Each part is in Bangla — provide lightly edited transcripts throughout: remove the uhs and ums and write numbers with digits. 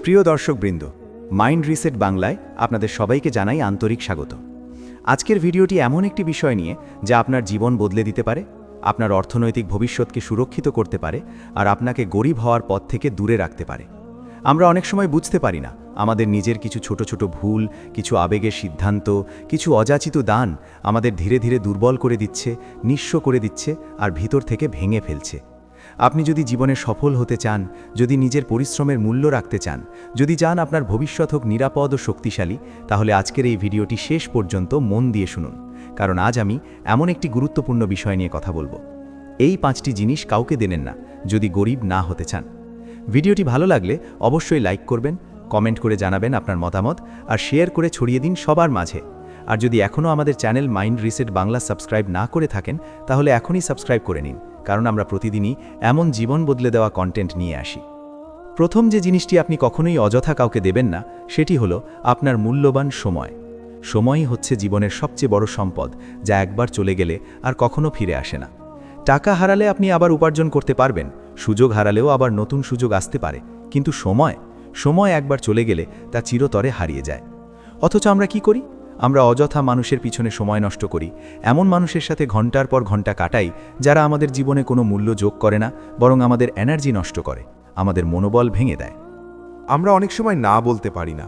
প্রিয় দর্শকবৃন্দ, মাইন্ড রিসেট বাংলায় আপনাদের সবাইকে জানাই আন্তরিক স্বাগত। আজকের ভিডিওটি এমন একটি বিষয় নিয়ে যা আপনার জীবন বদলে দিতে পারে, আপনার অর্থনৈতিক ভবিষ্যৎকে সুরক্ষিত করতে পারে আর আপনাকে গরিব হওয়ার পথ থেকে দূরে রাখতে পারে। আমরা অনেক সময় বুঝতে পারি না আমাদের নিজের কিছু ছোট ছোট ভুল, কিছু আবেগের সিদ্ধান্ত, কিছু অযাচিত দান আমাদের ধীরে ধীরে দুর্বল করে দিচ্ছে, নিঃস্ব করে দিচ্ছে আর ভিতর থেকে ভেঙে ফেলছে। আপনি যদি জীবনে সফল হতে চান, যদি নিজের পরিশ্রমের মূল্য রাখতে চান, যদি চান আপনার ভবিষ্যৎ হোক নিরাপদ ও শক্তিশালী, তাহলে আজকের এই ভিডিওটি শেষ পর্যন্ত মন দিয়ে শুনুন, কারণ আজ আমি এমন একটি গুরুত্বপূর্ণ বিষয় নিয়ে কথা বলবো। এই 5টি জিনিস কাউকে দেবেন না যদি গরিব না হতে চান। ভিডিওটি ভালো লাগলে অবশ্যই লাইক করবেন, কমেন্ট করে জানাবেন আপনার মতামত আর শেয়ার করে ছড়িয়ে দিন সবার মাঝে। আর যদি এখনও আমাদের channel mind reset Bangla subscribe না করে থাকেন, তাহলে এখনই সাবস্ক্রাইব করে নিন, কারণ আমরা প্রতিদিনই এমন জীবন বদলে দেওয়া কন্টেন্ট নিয়ে আসি। প্রথম যে জিনিসটি আপনি কখনোই অযথা কাউকে দেবেন না, সেটি হলো আপনার মূল্যবান সময়। সময়ই হচ্ছে জীবনের সবচেয়ে বড় সম্পদ, যা একবার চলে গেলে আর কখনো ফিরে আসে না। টাকা হারালে আপনি আবার উপার্জন করতে পারবেন, সুযোগ হারালেও আবার নতুন সুযোগ আসতে পারে, কিন্তু সময় একবার চলে গেলে তা চিরতরে হারিয়ে যায়। অথচ আমরা কি করি? আমরা অযথা মানুষের পিছনে সময় নষ্ট করি, এমন মানুষের সাথে ঘন্টার পর ঘন্টা কাটাই যারা আমাদের জীবনে কোনো মূল্য যোগ করে না, বরং আমাদের এনার্জি নষ্ট করে, আমাদের মনোবল ভেঙে দেয়। আমরা অনেক সময় না বলতে পারি না,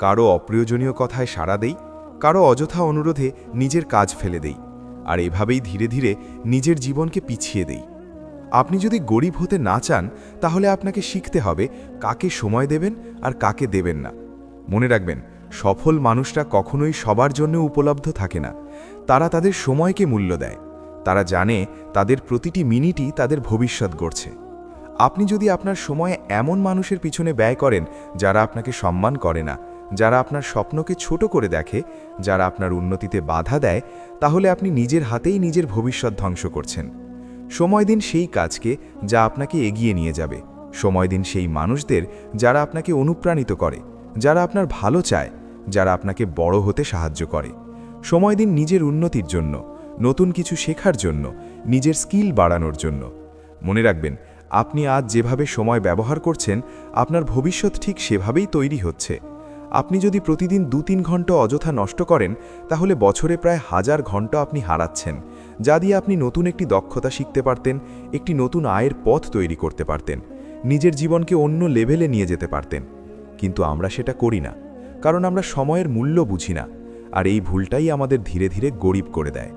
কারো অপ্রয়োজনীয় কথায় সাড়া দেই, কারো অযথা অনুরোধে নিজের কাজ ফেলে দেই, আর এভাবেই ধীরে ধীরে নিজের জীবনকে পিছিয়ে দেই। আপনি যদি গরিব হতে না চান, তাহলে আপনাকে শিখতে হবে কাকে সময় দেবেন আর কাকে দেবেন না। মনে রাখবেন, সফল মানুষরা কখনোই সবার জন্য উপলব্ধ থাকে না। তারা তাদের সময়কে মূল্য দেয়, তারা জানে তাদের প্রতিটি মিনিটই তাদের ভবিষ্যৎ গড়ছে। আপনি যদি আপনার সময় এমন মানুষের পিছনে ব্যয় করেন যারা আপনাকে সম্মান করে না, যারা আপনার স্বপ্নকে ছোট করে দেখে, যারা আপনার উন্নতিতে বাধা দেয়, তাহলে আপনি নিজের হাতেই নিজের ভবিষ্যৎ ধ্বংস করছেন। সময় দিন সেই কাজকে যা আপনাকে এগিয়ে নিয়ে যাবে। সময় দিন সেই মানুষদের যারা আপনাকে অনুপ্রাণিত করে, যারা আপনার ভালো চায়, যারা আপনাকে বড় হতে সাহায্য করে। সময় দিন নিজের উন্নতির জন্য, নতুন কিছু শেখার জন্য, নিজের স্কিল বাড়ানোর জন্য। মনে রাখবেন, আপনি আজ যেভাবে সময় ব্যবহার করছেন, আপনার ভবিষ্যৎ ঠিক সেভাবেই তৈরি হচ্ছে। আপনি যদি প্রতিদিন 2-3 ঘন্টা অযথা নষ্ট করেন, তাহলে বছরে প্রায় 1000 ঘন্টা আপনি হারাচ্ছেন, যা দিয়ে আপনি নতুন একটি দক্ষতা শিখতে পারতেন, একটি নতুন আয়ের পথ তৈরি করতে পারতেন, নিজের জীবনকে অন্য লেভেলে নিয়ে যেতে পারতেন। কিন্তু আমরা সেটা করি না, কারণ আমরা সময়ের মূল্য বুঝি না, আর এই ভুলটাই আমাদের ধীরে ধীরে গরিব করে দেয়।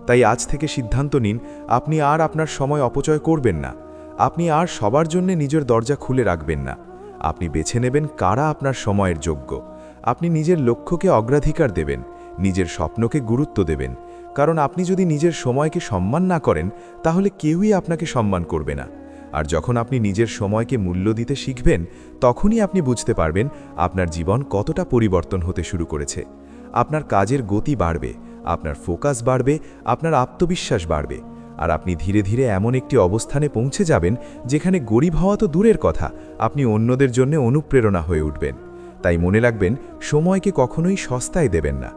তাই আজ থেকে সিদ্ধান্ত নিন, আপনি আর আপনার সময় অপচয় করবেন না, আপনি আর সবার জন্য নিজের দরজা খুলে রাখবেন না। আপনি বেছে নেবেন কারা আপনার সময়ের যোগ্য। আপনি নিজের লক্ষ্যকে অগ্রাধিকার দেবেন, নিজের স্বপ্নকে গুরুত্ব দেবেন, কারণ আপনি যদি নিজের সময়কে সম্মান না করেন, তাহলে কেউই আপনাকে সম্মান করবে না। আর যখন আপনি নিজের সময়কে মূল্য দিতে শিখবেন, তখনই আপনি বুঝতে পারবেন আপনার জীবন কতটা পরিবর্তন হতে শুরু করেছে। আপনার কাজের গতি বাড়বে, আপনার ফোকাস বাড়বে, আপনার আত্মবিশ্বাস বাড়বে, আর আপনি ধীরে ধীরে এমন একটি অবস্থানে পৌঁছে যাবেন যেখানে গরিব হওয়া তো দূরের কথা, আপনি অন্যদের জন্য অনুপ্রেরণা হয়ে উঠবেন। তাই মনে রাখবেন, সময়কে কখনোই সস্তায় দেবেন না,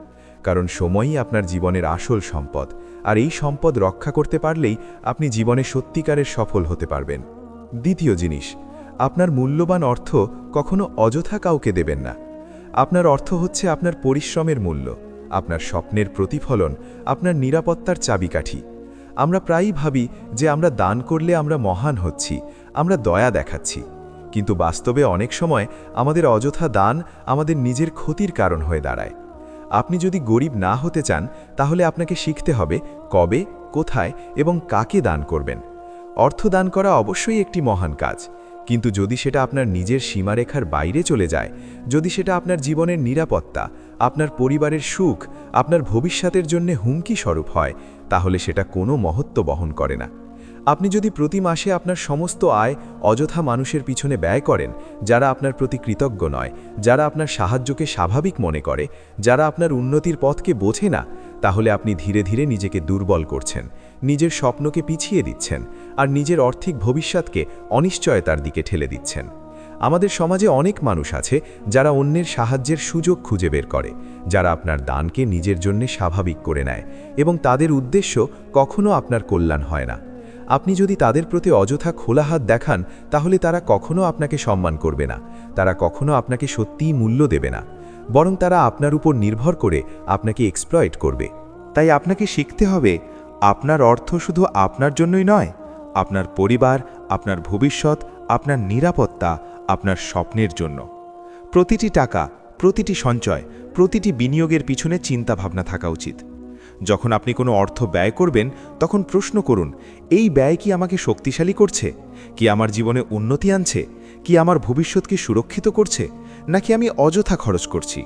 কারণ সময়ই আপনার জীবনের আসল সম্পদ, আর এই সম্পদ রক্ষা করতে পারলেই আপনি জীবনে সত্যিকারের সফল হতে পারবেন। দ্বিতীয় জিনিস, আপনার মূল্যবান অর্থ কখনো অযথা কাউকে দেবেন না। আপনার অর্থ হচ্ছে আপনার পরিশ্রমের মূল্য, আপনার স্বপ্নের প্রতিফলন, আপনার নিরাপত্তার চাবিকাঠি। আমরা প্রায়ই ভাবি যে আমরা দান করলে আমরা মহান হচ্ছি, আমরা দয়া দেখাচ্ছি, কিন্তু বাস্তবে অনেক সময় আমাদের অযথা দান আমাদের নিজের ক্ষতির কারণ হয়ে দাঁড়ায়। আপনি যদি গরিব না হতে চান, তাহলে আপনাকে শিখতে হবে কবে, কোথায় এবং কাকে দান করবেন। অর্থ দান করা অবশ্যই একটি মহান কাজ, কিন্তু যদি সেটা আপনার নিজের সীমারেখার বাইরে চলে যায়, যদি সেটা আপনার জীবনের নিরাপত্তা, আপনার পরিবারের সুখ, আপনার ভবিষ্যতের জন্য হুমকি স্বরূপ হয়, তাহলে সেটা কোনো মহত্ব বহন করে না। আপনি যদি প্রতি মাসে আপনার সমস্ত আয় অযথা মানুষের পিছনে ব্যয় করেন, যারা আপনার প্রতি কৃতজ্ঞ নয়, যারা আপনার সাহায্যকে স্বাভাবিক মনে করে, যারা আপনার উন্নতির পথকে বোঝে না, তাহলে আপনি ধীরে ধীরে নিজেকে দুর্বল করছেন, নিজের স্বপ্নকে পিছিয়ে দিচ্ছেন, আর নিজের আর্থিক ভবিষ্যৎকে অনিশ্চয়তার দিকে ঠেলে দিচ্ছেন। আমাদের সমাজে অনেক মানুষ আছে যারা অন্যের সাহায্যের সুযোগ খুঁজে বের করে, যারা আপনার দানকে নিজের জন্য স্বাভাবিক করে নেয়, এবং তাদের উদ্দেশ্য কখনো আপনার কল্যাণ হয় না। আপনি যদি তাদের প্রতি অযথা খোলা হাত দেখান তাহলে তারা কখনো আপনাকে সম্মান করবে না, তারা কখনো আপনাকে সত্যিই মূল্য দেবে না, বরং তারা আপনার উপর নির্ভর করে আপনাকে এক্সপ্লয়েট করবে। তাই আপনাকে শিখতে হবে, আপনার অর্থ শুধু আপনার জন্যই নয়, আপনার পরিবার, আপনার ভবিষ্যৎ, আপনার নিরাপত্তা, আপনার স্বপ্নের জন্য। প্রতিটি টাকা, প্রতিটি সঞ্চয়, প্রতিটি বিনিয়োগের পিছনে চিন্তাভাবনা থাকা উচিত। যখন আপনি কোনো অর্থ ব্যয় করবেন তখন প্রশ্ন করুন, এই ব্যয় কি আমাকে শক্তিশালী করছে, কি আমার জীবনে উন্নতি আনছে, কি আমার ভবিষ্যৎকে সুরক্ষিত করছে, নাকি আমি অযথা খরচ করছি।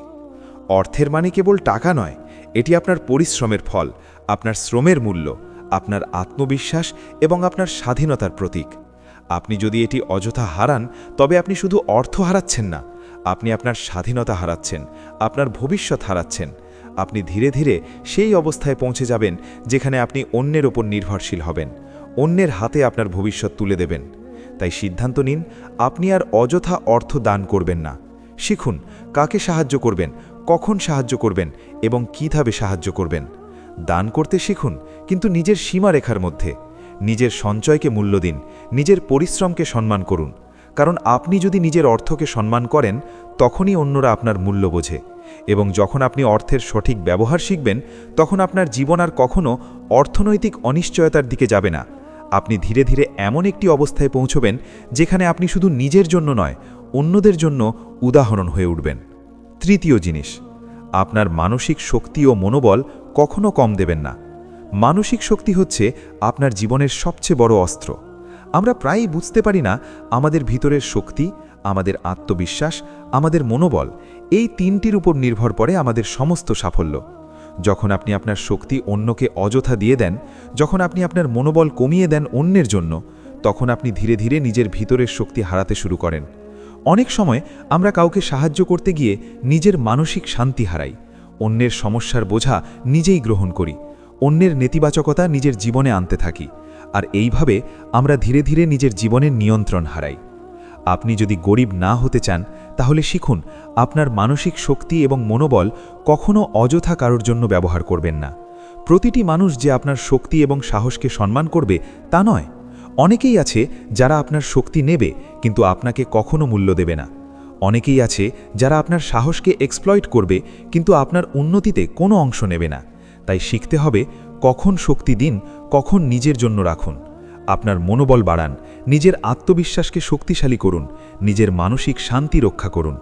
অর্থের মানে কেবল টাকা নয়, এটি আপনার পরিশ্রমের ফল, আপনার শ্রমের মূল্য, আপনার আত্মবিশ্বাস এবং আপনার স্বাধীনতার প্রতীক। আপনি যদি এটি অযথা হারান তবে আপনি শুধু অর্থ হারাচ্ছেন না, আপনি আপনার স্বাধীনতা হারাচ্ছেন, আপনার ভবিষ্যৎ হারাচ্ছেন। আপনি ধীরে ধীরে সেই অবস্থায় পৌঁছে যাবেন যেখানে আপনি অন্যের ওপর নির্ভরশীল হবেন, অন্যের হাতে আপনার ভবিষ্যৎ তুলে দেবেন। তাই সিদ্ধান্ত নিন, আপনি আর অযথা অর্থ দান করবেন না। শিখুন কাকে সাহায্য করবেন, কখন সাহায্য করবেন এবং কিভাবে সাহায্য করবেন। দান করতে শিখুন, কিন্তু নিজের সীমারেখার মধ্যে। নিজের সঞ্চয়কে মূল্য দিন, নিজের পরিশ্রমকে সম্মান করুন। কারণ আপনি যদি নিজের অর্থকে সম্মান করেন তখনই অন্যরা আপনার মূল্য বোঝে। এবং যখন আপনি অর্থের সঠিক ব্যবহার শিখবেন তখন আপনার জীবন আর কখনো অর্থনৈতিক অনিশ্চয়তার দিকে যাবে না। আপনি ধীরে ধীরে এমন একটি অবস্থায় পৌঁছবেন যেখানে আপনি শুধু নিজের জন্য নয়, অন্যদের জন্য উদাহরণ হয়ে উঠবেন। তৃতীয় জিনিস, আপনার মানসিক শক্তি ও মনোবল কখনো কম দেবেন না। মানসিক শক্তি হচ্ছে আপনার জীবনের সবচেয়ে বড় অস্ত্র। আমরা প্রায়ই বুঝতে পারি না আমাদের ভিতরের শক্তি, আমাদের আত্মবিশ্বাস, আমাদের মনোবল, এই তিনটির উপর নির্ভর করে আমাদের সমস্ত সাফল্য। যখন আপনি আপনার শক্তি অন্যকে অযথা দিয়ে দেন, যখন আপনি আপনার মনোবল কমিয়ে দেন অন্যের জন্য, তখন আপনি ধীরে ধীরে নিজের ভিতরের শক্তি হারাতে শুরু করেন। অনেক সময় আমরা কাউকে সাহায্য করতে গিয়ে নিজের মানসিক শান্তি হারাই, অন্যের সমস্যার বোঝা নিজেই গ্রহণ করি, অন্যের নেতিবাচকতা নিজের জীবনে আনতে থাকি, আর এইভাবে আমরা ধীরে ধীরে নিজের জীবনের নিয়ন্ত্রণ হারাই। আপনি যদি গরিব না হতে চান তাহলে শিখুন আপনার মানসিক শক্তি এবং মনোবল কখনো অযথা কারোর জন্য ব্যবহার করবেন না। প্রতিটি মানুষ যে আপনার শক্তি এবং সাহসকে সম্মান করবে তা নয়। অনেকেই আছে যারা আপনার শক্তি নেবে কিন্তু আপনাকে কখনো মূল্য দেবে না। অনেকেই আছে যারা আপনার সাহসকে এক্সপ্লয়েট করবে কিন্তু আপনার উন্নতিতে কোনো অংশ নেবে না। তাই শিখতে হবে কখন শক্তি দিন, কখন নিজের জন্য রাখুন। আপনার মনোবল বাড়ান, নিজের আত্মবিশ্বাসকে শক্তিশালী করুন, নিজের মানসিক শান্তি রক্ষা করুন।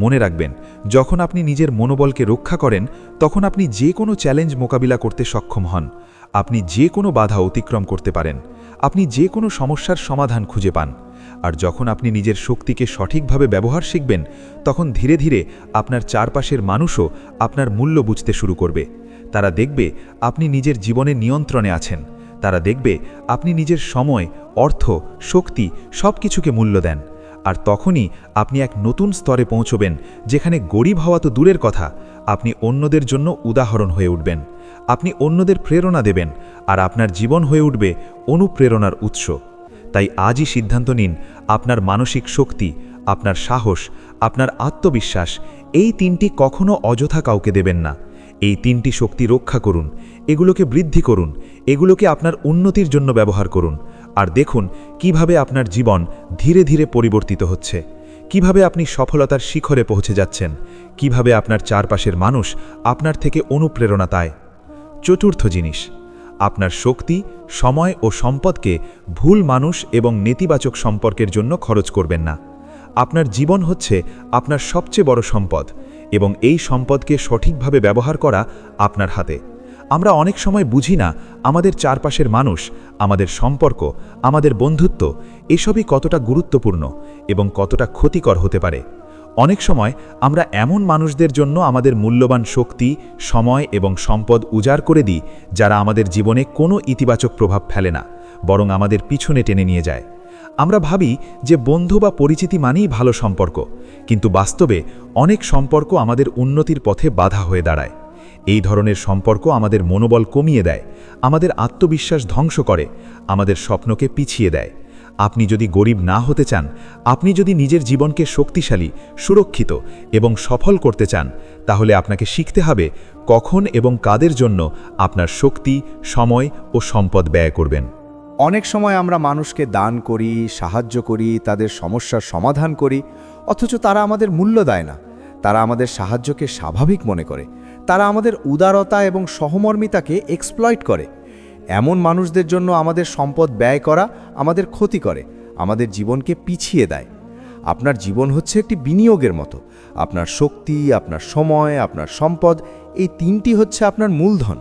মনে রাখবেন, যখন আপনি নিজের মনোবলকে রক্ষা করেন তখন আপনি যে কোনো চ্যালেঞ্জ মোকাবিলা করতে সক্ষম হন, আপনি যে কোনো বাধা অতিক্রম করতে পারেন, আপনি যে কোনো সমস্যার সমাধান খুঁজে পান। আর যখন আপনি নিজের শক্তিকে সঠিকভাবে ব্যবহার শিখবেন তখন ধীরে ধীরে আপনার চারপাশের মানুষও আপনার মূল্য বুঝতে শুরু করবে। তারা দেখবে আপনি নিজের জীবনে নিয়ন্ত্রণে আছেন, তারা দেখবে আপনি নিজের সময়, অর্থ, শক্তি সব কিছুকে মূল্য দেন। আর তখনই আপনি এক নতুন স্তরে পৌঁছবেন যেখানে গরিব হওয়া তো দূরের কথা, আপনি অন্যদের জন্য উদাহরণ হয়ে উঠবেন, আপনি অন্যদের প্রেরণা দেবেন, আর আপনার জীবন হয়ে উঠবে অনুপ্রেরণার উৎস। তাই আজই সিদ্ধান্ত নিন, আপনার মানসিক শক্তি, আপনার সাহস, আপনার আত্মবিশ্বাস, এই তিনটি কখনো অযথা কাউকে দেবেন না। এই তিনটি শক্তি রক্ষা করুন, এগুলোকে বৃদ্ধি করুন, এগুলোকে আপনার উন্নতির জন্য ব্যবহার করুন। আর দেখুন কিভাবে আপনার জীবন ধীরে ধীরে পরিবর্তিত হচ্ছে, কিভাবে আপনি সফলতার শিখরে পৌঁছে যাচ্ছেন, কিভাবে আপনার চারপাশের মানুষ আপনার থেকে অনুপ্রেরণা পায়। চতুর্থ জিনিস, আপনার শক্তি, সময় ও সম্পদকে ভুল মানুষ এবং নেতিবাচক সম্পর্কের জন্য খরচ করবেন না। আপনার জীবন হচ্ছে আপনার সবচেয়ে বড় সম্পদ এবং এই সম্পদকে সঠিকভাবে ব্যবহার করা আপনার হাতে। আমরা অনেক সময় বুঝি না আমাদের চারপাশের মানুষ, আমাদের সম্পর্ক, আমাদের বন্ধুত্ব এসবই কতটা গুরুত্বপূর্ণ এবং কতটা ক্ষতিকর হতে পারে। অনেক সময় আমরা এমন মানুষদের জন্য আমাদের মূল্যবান শক্তি, সময় এবং সম্পদ উজাড় করে দিই যারা আমাদের জীবনে কোনো ইতিবাচক প্রভাব ফেলে না, বরং আমাদের পিছনে টেনে নিয়ে যায়। আমরা ভাবি যে বন্ধু বা পরিচিতি মানেই ভালো সম্পর্ক, কিন্তু বাস্তবে অনেক সম্পর্ক আমাদের উন্নতির পথে বাধা হয়ে দাঁড়ায়। এই ধরনের সম্পর্ক আমাদের মনোবল কমিয়ে দেয়, আমাদের আত্মবিশ্বাস ধ্বংস করে, আমাদের স্বপ্নকে পিছিয়ে দেয়। আপনি যদি গরিব না হতে চান, আপনি যদি নিজের জীবনকে শক্তিশালী, সুরক্ষিত এবং সফল করতে চান, তাহলে আপনাকে শিখতে হবে কখন এবং কাদের জন্য আপনার শক্তি, সময় ও সম্পদ ব্যয় করবেন। অনেক সময় আমরা মানুষকে দান করি, সাহায্য করি, তাদের সমস্যার সমাধান করি, অথচ তারা আমাদের মূল্য দেয় না। তারা আমাদের সাহায্যকে স্বাভাবিক মনে করে। তারা আমাদের উদারতা এবং সহমর্মিতাকে এক্সপ্লয়েট করে। এমন মানুষদের জন্য আমাদের সম্পদ ব্যয় করা আমাদের ক্ষতি করে, আমাদের জীবনকে পিছিয়ে দেয়। আপনার জীবন হচ্ছে একটি বিনিয়োগের মতো। আপনার শক্তি, আপনার সময়, আপনার সম্পদ, এই তিনটি হচ্ছে আপনার মূলধন।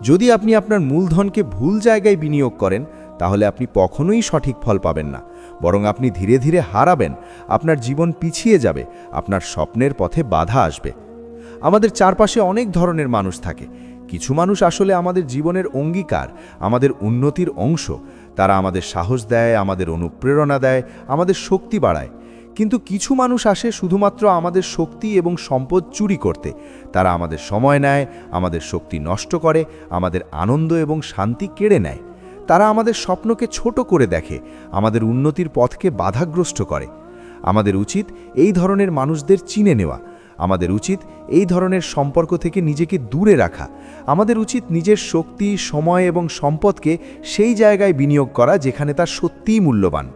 যদি আপনি আপনার মূলধনকে ভুল জায়গায় বিনিয়োগ করেন, তাহলে আপনি কখনোই সঠিক ফল পাবেন না, বরং আপনি ধীরে ধীরে হারাবেন। আপনার জীবন পিছিয়ে যাবে, আপনার স্বপ্নের পথে বাধা আসবে। আমাদের চারপাশে অনেক ধরনের মানুষ থাকে। কিছু মানুষ আসলে আমাদের জীবনের অঙ্গীকার, আমাদের উন্নতির অংশ। তারা আমাদের সাহস দেয়, আমাদের অনুপ্রেরণা দেয়, আমাদের শক্তি বাড়ায়। কিন্তু কিছু মানুষ আসে শুধুমাত্র আমাদের শক্তি এবং সম্পদ চুরি করতে। তারা আমাদের সময় নেয়, আমাদের শক্তি নষ্ট করে, আমাদের আনন্দ এবং শান্তি কেড়ে নেয়। তারা আমাদের স্বপ্নকে ছোট করে দেখে, আমাদের উন্নতির পথকে বাধাগ্রস্ত করে। আমাদের উচিত এই ধরনের মানুষদের চিনে নেওয়া। আমাদের উচিত এই ধরনের সম্পর্ক থেকে নিজেকে দূরে রাখা। আমাদের উচিত নিজের শক্তি, সময় এবং সম্পদকে সেই জায়গায় বিনিয়োগ করা যেখানে তা সত্যিই মূল্যবান।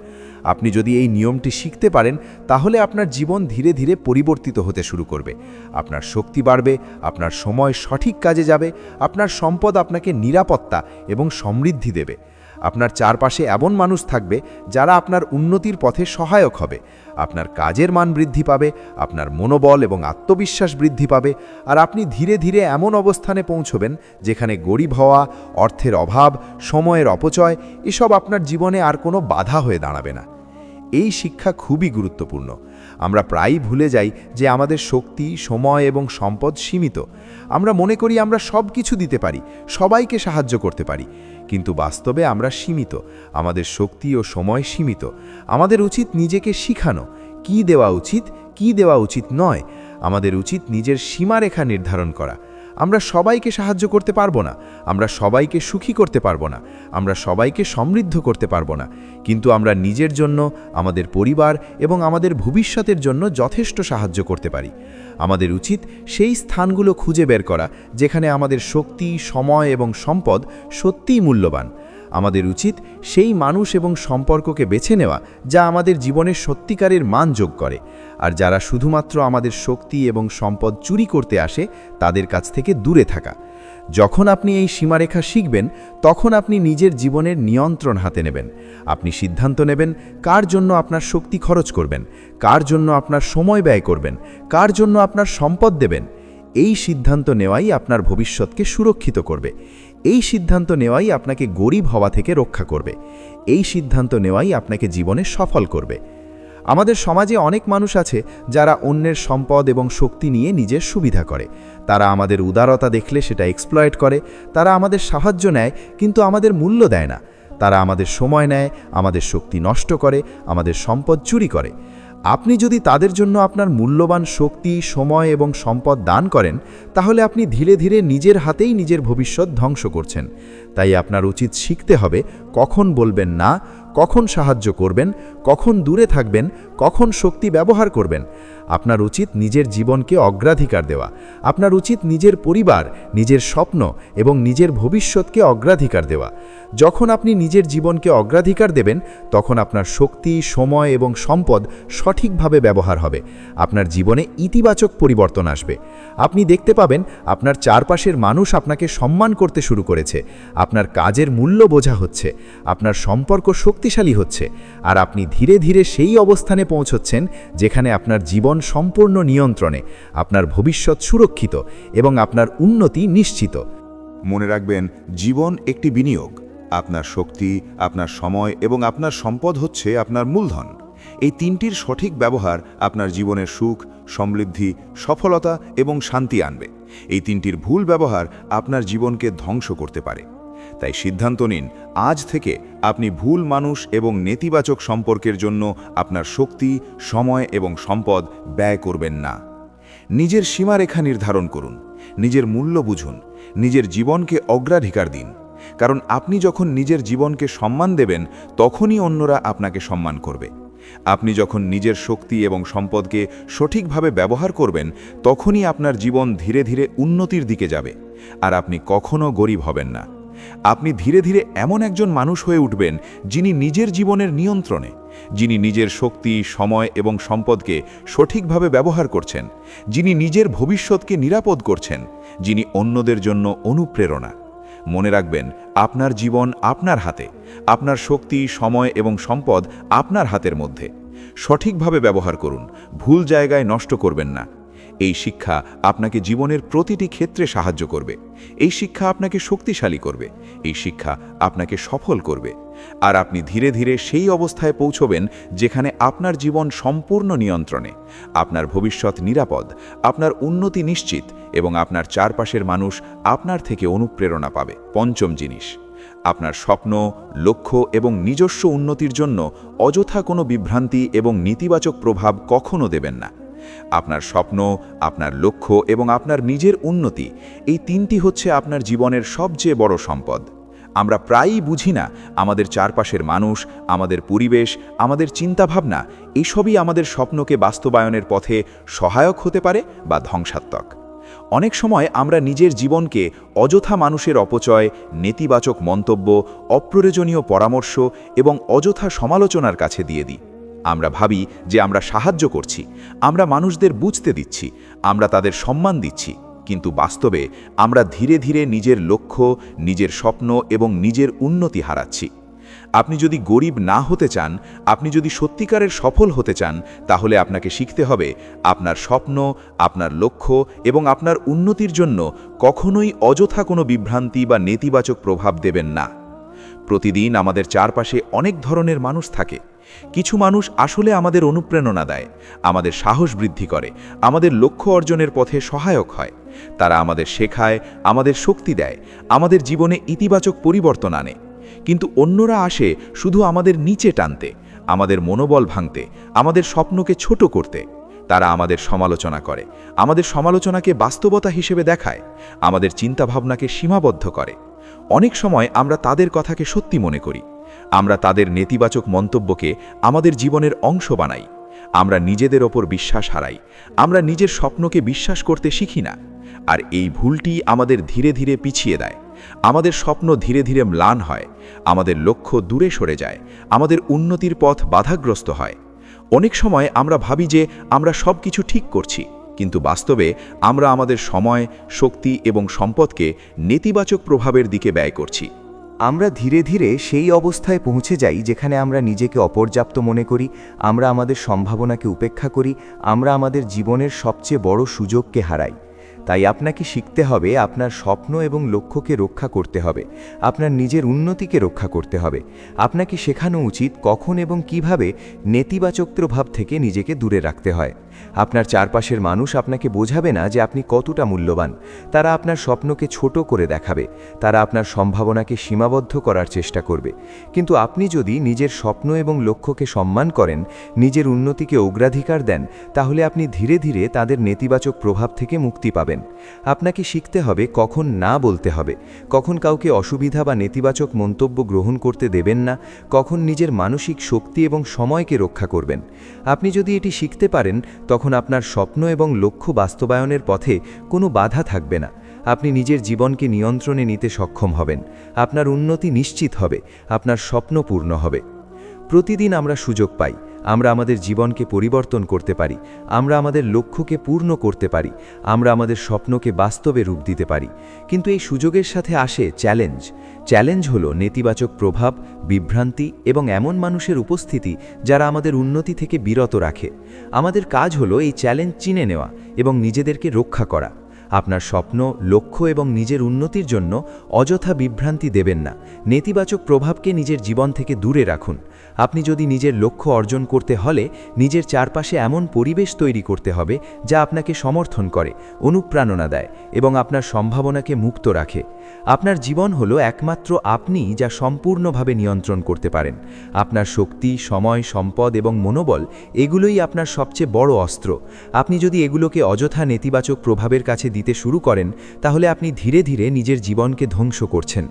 আপনি যদি এই নিয়মটি শিখতে পারেন, তাহলে আপনার জীবন ধীরে ধীরে পরিবর্তিত হতে শুরু করবে। আপনার শক্তি বাড়বে, আপনার সময় সঠিক কাজে যাবে, আপনার সম্পদ আপনাকে নিরাপত্তা এবং সমৃদ্ধি দেবে। আপনার চারপাশে এমন মানুষ থাকবে যারা আপনার উন্নতির পথে সহায়ক হবে। আপনার কাজের মান বৃদ্ধি পাবে, আপনার মনোবল এবং আত্মবিশ্বাস বৃদ্ধি পাবে, আর আপনি ধীরে ধীরে এমন অবস্থানে পৌঁছবেন যেখানে গরিব হওয়া, অর্থের অভাব, সময়ের অপচয় এসব আপনার জীবনে আর কোনো বাধা হয়ে দাঁড়াবে না। এই শিক্ষা খুবই গুরুত্বপূর্ণ। আমরা প্রায়ই ভুলে যাই যে আমাদের শক্তি, সময় এবং সম্পদ সীমিত। আমরা মনে করি আমরা সব কিছু দিতে পারি, সবাইকে সাহায্য করতে পারি, কিন্তু বাস্তবে আমরা সীমিত। আমাদের শক্তি ও সময় সীমিত। আমাদের উচিত নিজেকে শিখানো, কি দেওয়া উচিত, কি দেওয়া উচিত নয়। আমাদের উচিত নিজের সীমারেখা নির্ধারণ করা। আমরা সবাইকে সাহায্য করতে পারবো না, আমরা সবাইকে সুখী করতে পারবো না, আমরা সবাইকে সমৃদ্ধ করতে পারবো না, কিন্তু আমরা নিজের জন্য, আমাদের পরিবার এবং আমাদের ভবিষ্যতের জন্য যথেষ্ট সাহায্য করতে পারি। আমাদের উচিত সেই স্থানগুলো খুঁজে বের করা যেখানে আমাদের শক্তি, সময় এবং সম্পদ সত্যিই মূল্যবান। আমাদের উচিত সেই মানুষ এবং সম্পর্ককে বেছে নেওয়া যা আমাদের জীবনের সত্যিকারের মান যোগ করে। আর যারা শুধুমাত্র আমাদের শক্তি এবং সম্পদ চুরি করতে আসে, তাদের কাছ থেকে দূরে থাকা। যখন আপনি এই সীমারেখা শিখবেন, তখন আপনি নিজের জীবনের নিয়ন্ত্রণ হাতে নেবেন। আপনি সিদ্ধান্ত নেবেন কার জন্য আপনার শক্তি খরচ করবেন, কার জন্য আপনার সময় ব্যয় করবেন, কার জন্য আপনার সম্পদ দেবেন। এই সিদ্ধান্ত নেওয়াই আপনার ভবিষ্যৎকে সুরক্ষিত করবে। এই সিদ্ধান্ত নেওয়াই আপনাকে গরিব হওয়া থেকে রক্ষা করবে। এই সিদ্ধান্ত নেওয়াই আপনাকে জীবনে সফল করবে। আমাদের সমাজে অনেক মানুষ আছে যারা অন্যের সম্পদ এবং শক্তি নিয়ে নিজের সুবিধা করে। তারা আমাদের উদারতা দেখলে সেটা এক্সপ্লয়েট করে। তারা আমাদের সাহায্য নেয় কিন্তু আমাদের মূল্য দেয় না। তারা আমাদের সময় নেয়, আমাদের শক্তি নষ্ট করে, আমাদের সম্পদ চুরি করে। আপনি যদি তাদের জন্য আপনার মূল্যবান শক্তি, সময় এবং সম্পদ দান করেন, তাহলে আপনি ধীরে ধীরে নিজের হাতেই নিজের ভবিষ্যৎ ধ্বংস করছেন। তাই আপনার উচিত শিখতে হবে কখন বলবেন না, কখন সাহায্য করবেন, কখন দূরে থাকবেন, কখন শক্তি ব্যবহার করবেন। আপনার উচিত নিজের জীবনকে অগ্রাধিকার দেওয়া। আপনার উচিত নিজের পরিবার, নিজের স্বপ্ন এবং নিজের ভবিষ্যৎকে অগ্রাধিকার দেওয়া। যখন আপনি নিজের জীবনকে অগ্রাধিকার দেবেন, তখন আপনার শক্তি, সময় এবং সম্পদ সঠিকভাবে ব্যবহার হবে। আপনার জীবনে ইতিবাচক পরিবর্তন আসবে। আপনি দেখতে পাবেন আপনার চারপাশের মানুষ আপনাকে সম্মান করতে শুরু করেছে, আপনার কাজের মূল্য বোঝা হচ্ছে, আপনার সম্পর্ক শক্তিশালী হচ্ছে, আর আপনি ধীরে ধীরে সেই অবস্থানে পৌঁছচ্ছেন যেখানে আপনার জীবন সম্পূর্ণ নিয়ন্ত্রণে, আপনার ভবিষ্যৎ সুরক্ষিত এবং আপনার উন্নতি নিশ্চিত। মনে রাখবেন, জীবন একটি বিনিয়োগ। আপনার শক্তি, আপনার সময় এবং আপনার সম্পদ হচ্ছে আপনার মূলধন। এই তিনটির সঠিক ব্যবহার আপনার জীবনের সুখ, সমৃদ্ধি, সফলতা এবং শান্তি আনবে। এই তিনটির ভুল ব্যবহার আপনার জীবনকে ধ্বংস করতে পারে। তাই সিদ্ধান্ত নিন, আজ থেকে আপনি ভুল মানুষ এবং নেতিবাচক সম্পর্কের জন্য আপনার শক্তি, সময় এবং সম্পদ ব্যয় করবেন না। নিজের সীমারেখা নির্ধারণ করুন, নিজের মূল্য বুঝুন, নিজের জীবনকে অগ্রাধিকার দিন। কারণ আপনি যখন নিজের জীবনকে সম্মান দেবেন, তখনই অন্যরা আপনাকে সম্মান করবে। আপনি যখন নিজের শক্তি এবং সম্পদকে সঠিকভাবে ব্যবহার করবেন, তখনই আপনার জীবন ধীরে ধীরে উন্নতির দিকে যাবে, আর আপনি কখনো গরিব হবেন না। আপনি ধীরে ধীরে এমন একজন মানুষ হয়ে উঠবেন যিনি নিজের জীবনের নিয়ন্ত্রণে, যিনি নিজের শক্তি, সময় এবং সম্পদকে সঠিকভাবে ব্যবহার করছেন, যিনি নিজের ভবিষ্যৎকে নিরাপদ করছেন, যিনি অন্যদের জন্য অনুপ্রেরণা। মনে রাখবেন, আপনার জীবন আপনার হাতে, আপনার শক্তি, সময় এবং সম্পদ আপনার হাতের মধ্যে। সঠিকভাবে ব্যবহার করুন, ভুল জায়গায় নষ্ট করবেন না। এই শিক্ষা আপনাকে জীবনের প্রতিটি ক্ষেত্রে সাহায্য করবে। এই শিক্ষা আপনাকে শক্তিশালী করবে। এই শিক্ষা আপনাকে সফল করবে। আর আপনি ধীরে ধীরে সেই অবস্থায় পৌঁছবেন যেখানে আপনার জীবন সম্পূর্ণ নিয়ন্ত্রণে, আপনার ভবিষ্যৎ নিরাপদ, আপনার উন্নতি নিশ্চিত এবং আপনার চারপাশের মানুষ আপনার থেকে অনুপ্রেরণা পাবে। পঞ্চম জিনিস, আপনার স্বপ্ন, লক্ষ্য এবং নিজস্ব উন্নতির জন্য অযথা কোনো বিভ্রান্তি এবং নেতিবাচক প্রভাব কখনো দেবেন না। আপনার স্বপ্ন, আপনার লক্ষ্য এবং আপনার নিজের উন্নতি, এই তিনটি হচ্ছে আপনার জীবনের সবচেয়ে বড় সম্পদ। আমরা প্রায়ই বুঝি না আমাদের চারপাশের মানুষ, আমাদের পরিবেশ, আমাদের চিন্তাভাবনা এসবই আমাদের স্বপ্নকে বাস্তবায়নের পথে সহায়ক হতে পারে বা ধ্বংসাত্মক। অনেক সময় আমরা নিজের জীবনকে অযথা মানুষের অপচয়, নেতিবাচক মন্তব্য, অপ্রয়োজনীয় পরামর্শ এবং অযথা সমালোচনার কাছে দিয়ে দিই। আমরা ভাবি যে আমরা সাহায্য করছি, আমরা মানুষদের বুঝতে দিচ্ছি, আমরা তাদের সম্মান দিচ্ছি, কিন্তু বাস্তবে আমরা ধীরে ধীরে নিজের লক্ষ্য, নিজের স্বপ্ন এবং নিজের উন্নতি হারাচ্ছি। আপনি যদি গরিব না হতে চান, আপনি যদি সত্যিকারের সফল হতে চান, তাহলে আপনাকে শিখতে হবে আপনার স্বপ্ন, আপনার লক্ষ্য এবং আপনার উন্নতির জন্য কখনোই অযথা কোনো বিভ্রান্তি বা নেতিবাচক প্রভাব দেবেন না। প্রতিদিন আমাদের চারপাশে অনেক ধরনের মানুষ থাকে। কিছু মানুষ আসলে আমাদের অনুপ্রেরণা দেয়, আমাদের সাহস বৃদ্ধি করে, আমাদের লক্ষ্য অর্জনের পথে সহায়ক হয়। তারা আমাদের শেখায়, আমাদের শক্তি দেয়, আমাদের জীবনে ইতিবাচক পরিবর্তন আনে। কিন্তু অন্যরা আসে শুধু আমাদের নিচে টানতে, আমাদের মনোবল ভাঙতে, আমাদের স্বপ্নকে ছোট করতে। তারা আমাদের সমালোচনা করে, আমাদের সমালোচনাকে বাস্তবতা হিসেবে দেখায়, আমাদের চিন্তাভাবনাকে সীমাবদ্ধ করে। অনেক সময় আমরা তাদের কথাকে সত্যি মনে করি। আমরা তাদের নেতিবাচক মন্তব্যকে আমাদের জীবনের অংশ বানাই। আমরা নিজেদের ওপর বিশ্বাস হারাই, আমরা নিজের স্বপ্নকে বিশ্বাস করতে শিখি না। আর এই ভুলটি আমাদের ধীরে ধীরে পিছিয়ে দেয়। আমাদের স্বপ্ন ধীরে ধীরে ম্লান হয়, আমাদের লক্ষ্য দূরে সরে যায়, আমাদের উন্নতির পথ বাধাগ্রস্ত হয়। অনেক সময় আমরা ভাবি যে আমরা সব কিছু ঠিক করছি, কিন্তু বাস্তবে আমরা আমাদের সময়, শক্তি এবং সম্পদকে নেতিবাচক প্রভাবের দিকে ব্যয় করছি। আমরা ধীরে ধীরে সেই অবস্থায় পৌঁছে যাই যেখানে আমরা নিজেকে অপর্যাপ্ত মনে করি, আমরা আমাদের সম্ভাবনাকে উপেক্ষা করি, আমরা আমাদের জীবনের সবচেয়ে বড় সুযোগকে হারাই। তাই আপনাকে শিখতে হবে আপনার স্বপ্ন এবং লক্ষ্যকে রক্ষা করতে হবে, আপনার নিজের উন্নতিকে রক্ষা করতে হবে। আপনাকে শেখানো উচিত কখন এবং কিভাবে নেতিবাচক প্রভাব থেকে নিজেকে দূরে রাখতে হয়। আপনার চারপাশের মানুষ আপনাকে বোঝাবে না যে আপনি কতটা মূল্যবান। তারা আপনার স্বপ্নকে ছোট করে দেখাবে, তারা আপনার সম্ভাবনাকে সীমাবদ্ধ করার চেষ্টা করবে। কিন্তু আপনি যদি নিজের স্বপ্ন এবং লক্ষ্যকে সম্মান করেন, নিজের উন্নতিকে অগ্রাধিকার দেন, তাহলে আপনি ধীরে ধীরে তাদের নেতিবাচক প্রভাব থেকে মুক্তি পাবেন। আপনাকে শিখতে হবে কখন না বলতে হবে, কখন কাউকে অসুবিধা বা নেতিবাচক মন্তব্য গ্রহণ করতে দেবেন না, কখন নিজের মানসিক শক্তি এবং সময়কে রক্ষা করবেন। আপনি যদি এটি শিখতে পারেন, তখন আপনার স্বপ্ন এবং লক্ষ্য বাস্তবায়নের পথে কোনো বাধা থাকবে না। আপনি নিজের জীবনকে নিয়ন্ত্রণে নিতে সক্ষম হবেন, আপনার উন্নতি নিশ্চিত হবে, আপনার স্বপ্ন পূর্ণ হবে। প্রতিদিন আমরা সুযোগ পাই, আমরা আমাদের জীবনকে পরিবর্তন করতে পারি, আমরা আমাদের লক্ষ্যকে পূর্ণ করতে পারি, আমরা আমাদের স্বপ্নকে বাস্তবে রূপ দিতে পারি। কিন্তু এই সুযোগের সাথে আসে চ্যালেঞ্জ হলো নেতিবাচক প্রভাব, বিভ্রান্তি এবং এমন মানুষের উপস্থিতি যারা আমাদের উন্নতি থেকে বিরত রাখে। আমাদের কাজ হলো এই চ্যালেঞ্জ চিনে নেওয়া এবং নিজেদেরকে রক্ষা করা। আপনার স্বপ্ন, লক্ষ্য এবং নিজের উন্নতির জন্য অযথা বিভ্রান্তি দেবেন না, নেতিবাচক প্রভাবকে নিজের জীবন থেকে দূরে রাখুন। আপনি যদি নিজের লক্ষ্য অর্জন করতে হলে নিজের চারপাশে এমন পরিবেশ তৈরি করতে হবে যা আপনাকে সমর্থন করে, অনুপ্রেরণা দেয় এবং আপনার সম্ভাবনাকে মুক্ত রাখে। আপনার জীবন হলো একমাত্র আপনি যা সম্পূর্ণভাবে নিয়ন্ত্রণ করতে পারেন। আপনার শক্তি, সময়, সম্পদ এবং মনোবল এগুলোই আপনার সবচেয়ে বড় অস্ত্র। আপনি যদি এগুলোকে অযথা নেতিবাচক প্রভাবের কাছে দিতে শুরু করেন তাহলে আপনি ধীরে ধীরে নিজের জীবনকে ধ্বংস করছেন।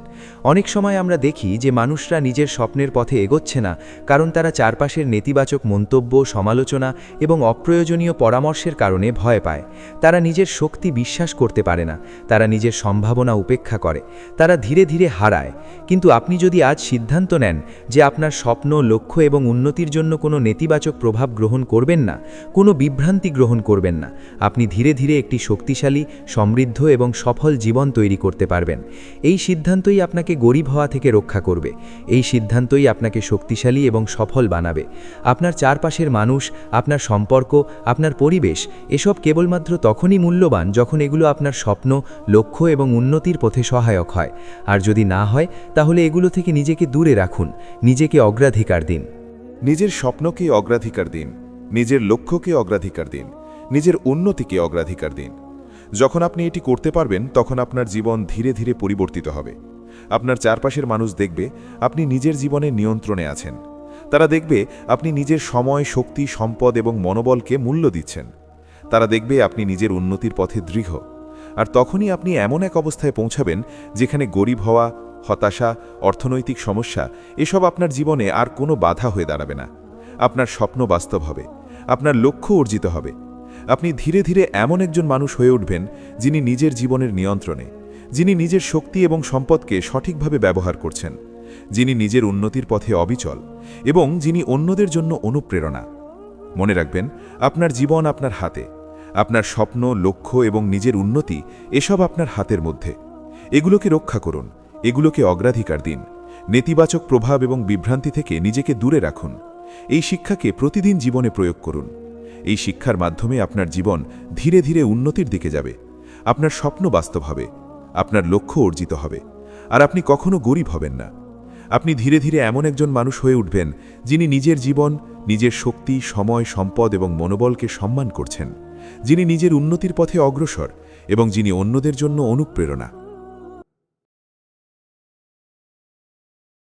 অনেক সময় আমরা দেখি যে মানুষরা নিজের স্বপ্নের পথে এগোচ্ছে না, কারণ তারা চারপাশের নেতিবাচক মন্তব্য, সমালোচনা এবং অপ্রয়োজনীয় পরামর্শের কারণে ভয় পায়। তারা নিজের শক্তি বিশ্বাস করতে পারে না, তারা নিজের সম্ভাবনা উপেক্ষা করে, তারা ধীরে ধীরে হারায়। কিন্তু আপনি যদি আজ সিদ্ধান্ত নেন যে আপনার স্বপ্ন, লক্ষ্য এবং উন্নতির জন্য কোনো নেতিবাচক প্রভাব গ্রহণ করবেন না, কোনো বিভ্রান্তি গ্রহণ করবেন না, আপনি ধীরে ধীরে একটি শক্তিশালী, সমৃদ্ধ এবং সফল জীবন তৈরি করতে পারবেন। এই সিদ্ধান্তই আপনাকে গরিব হওয়া থেকে রক্ষা করবে। এই সিদ্ধান্তই আপনাকে শক্তিশালী এবং সফল বানাবে। আপনার চারপাশের মানুষ, আপনার সম্পর্ক, আপনার পরিবেশ এসব কেবলমাত্র তখনই মূল্যবান যখন এগুলো আপনার স্বপ্ন, লক্ষ্য এবং উন্নতির পথে সহায়ক হয়। আর যদি না হয় তাহলে এগুলো থেকে নিজেকে দূরে রাখুন, নিজেকে অগ্রাধিকার দিন। নিজের স্বপ্নকে অগ্রাধিকার দিন, নিজের লক্ষ্যকে অগ্রাধিকার দিন, নিজের উন্নতিকে অগ্রাধিকার দিন। যখন আপনি এটি করতে পারবেন তখন আপনার জীবন ধীরে ধীরে পরিবর্তিত হবে। আপনার চারপাশের মানুষ দেখবে আপনি নিজের জীবনের নিয়ন্ত্রণে আছেন। তারা দেখবে আপনি নিজের সময়, শক্তি, সম্পদ এবং মনোবলকে মূল্য দিচ্ছেন। তারা দেখবে আপনি নিজের উন্নতির পথে দৃঢ়। আর তখনই আপনি এমন এক অবস্থায় পৌঁছাবেন যেখানে গরিব হওয়া, হতাশা, অর্থনৈতিক সমস্যা এসব আপনার জীবনে আর কোনো বাধা হয়ে দাঁড়াবে না। আপনার স্বপ্ন বাস্তব হবে, আপনার লক্ষ্য অর্জিত হবে। আপনি ধীরে ধীরে এমন একজন মানুষ হয়ে উঠবেন যিনি নিজের জীবনের নিয়ন্ত্রণে, যিনি নিজের শক্তি এবং সম্পদকে সঠিকভাবে ব্যবহার করছেন, যিনি নিজের উন্নতির পথে অবিচল এবং যিনি অন্যদের জন্য অনুপ্রেরণা। মনে রাখবেন, আপনার জীবন আপনার হাতে। আপনার স্বপ্ন, লক্ষ্য এবং নিজের উন্নতি এসব আপনার হাতের মধ্যে। এগুলোকে রক্ষা করুন, এগুলোকে অগ্রাধিকার দিন। নেতিবাচক প্রভাব এবং বিভ্রান্তি থেকে নিজেকে দূরে রাখুন। এই শিক্ষাকে প্রতিদিন জীবনে প্রয়োগ করুন। এই শিক্ষার মাধ্যমে আপনার জীবন ধীরে ধীরে উন্নতির দিকে যাবে। আপনার স্বপ্ন বাস্তব হবে, আপনার লক্ষ্য অর্জিত হবে, আর আপনি কখনো গরিব হবেন না। আপনি ধীরে ধীরে এমন একজন মানুষ হয়ে উঠবেন যিনি নিজের জীবন, নিজের শক্তি, সময়, সম্পদ এবং মনোবলকে সম্মান করছেন, যিনি নিজের উন্নতির পথে অগ্রসর এবং যিনি অন্যদের জন্য অনুপ্রেরণা।